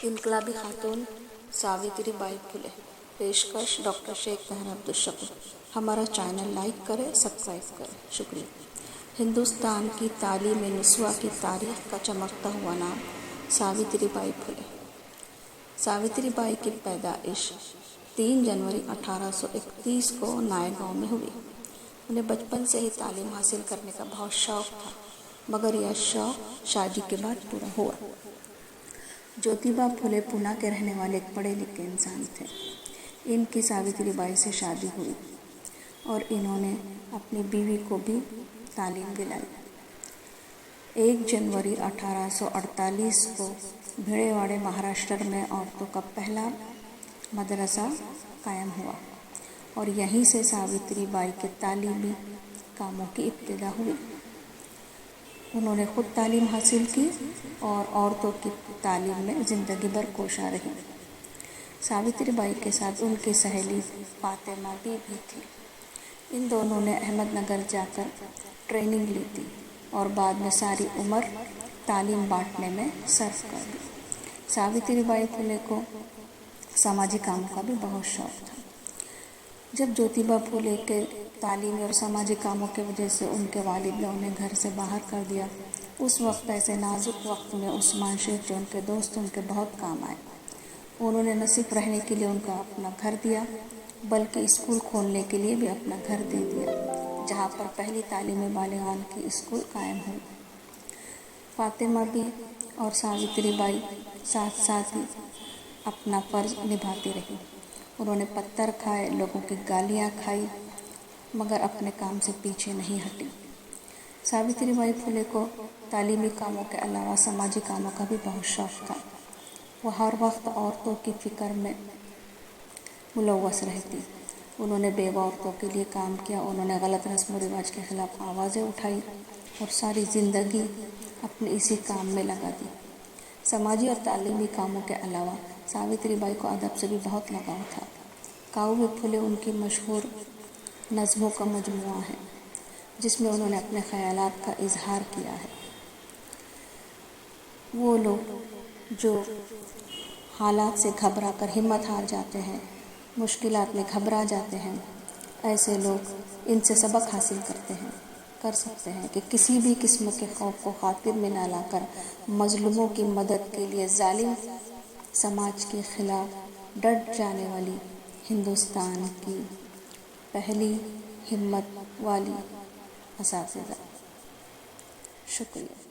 इनकलाबी खातून Savitri by फुले। पेशकश doctor Sheikh तहर अब्दुल शकूर। हमारा चैनल लाइक करें, सब्सक्राइब करें, शुक्रिया। हिंदुस्तान की तालीम निस्वा की तारीख का चमकता हुआ नाम Savitri by Phule. Savitri by की पैदाइश 3 जनवरी 1831 को नायगांव में हुई। उन्हें बचपन से ही तालीम हासिल करने का बहुत शौक था, मगर यह शौक शादी के बाद पूरा हुआ। ज्योतिबा फुले पूना के रहने वाले एक पढ़े लिखे इंसान थे। इनकी सावित्री बाई से शादी हुई और इन्होंने अपनी बीवी को भी तालीम दिलाई। 1 जनवरी 1848 को भिड़ेवाड़े महाराष्ट्र में औरतों का पहला मदरसा कायम हुआ और यहीं से सावित्री बाई के तालीमी कामों की इब्तिदा हुई। उन्होंने खुद तालीम हासिल की और औरतों की तालीम में ज़िंदगी भर कोशा रही। सावित्री बाई के साथ उनकी सहेली फातिमा भी थी। इन दोनों ने अहमदनगर जाकर ट्रेनिंग ली थी और बाद में सारी उम्र तालीम बांटने में सर्फ कर दी। सावित्री बाई फुले को सामाजिक कामों का भी बहुत शौक था। जब ज्योतिबा फुले के तालीमी और सामाजिक कामों की वजह से उनके वालिद ने उन्हें घर से बाहर कर दिया, उस वक्त ऐसे नाजुक वक्त में उस्मान शेख जो उनके दोस्त उनके बहुत काम आए। उन्होंने न सिर्फ रहने के लिए उनका अपना घर दिया, बल्कि स्कूल खोलने के लिए भी अपना घर दे दिया, जहाँ पर पहली तालीमी बालिगान की स्कूल कायम हुई। फातिमा भी और सावित्री बाई साथ साथ ही अपना फ़र्ज निभाती रही। उन्होंने पत्थर खाए, लोगों की गालियाँ खाई, मगर अपने काम से पीछे नहीं हटी। सावित्री बाई फुले को तालीमी कामों के अलावा सामाजिक कामों का भी बहुत शौक था। वह हर वक्त औरतों की फ़िक्र में मुलव्वस रहती। उन्होंने बेवा औरतों के लिए काम किया। उन्होंने गलत रस्म व रिवाज के ख़िलाफ़ आवाज़ें उठाई और सारी ज़िंदगी अपने इसी काम में लगा दी। समाजी और तालीमी कामों के अलावा सावित्री बाई को अदब से भी बहुत लगाव था। काऊ फुले उनकी मशहूर नज़्मों का मजमुआ है, जिसमें उन्होंने अपने ख़यालात का इजहार किया है। वो लोग जो हालात से घबरा कर हिम्मत हार जाते हैं, मुश्किलात में घबरा जाते हैं, ऐसे लोग इनसे सबक हासिल कर सकते हैं कि किसी भी किस्म के खौफ को खातिर में न लाकर मज़लूमों की मदद के लिए जालिम समाज के ख़िलाफ़ डट जाने वाली हिंदुस्तान की पहली हिम्मत वाली असातिज़ा। शुक्रिया।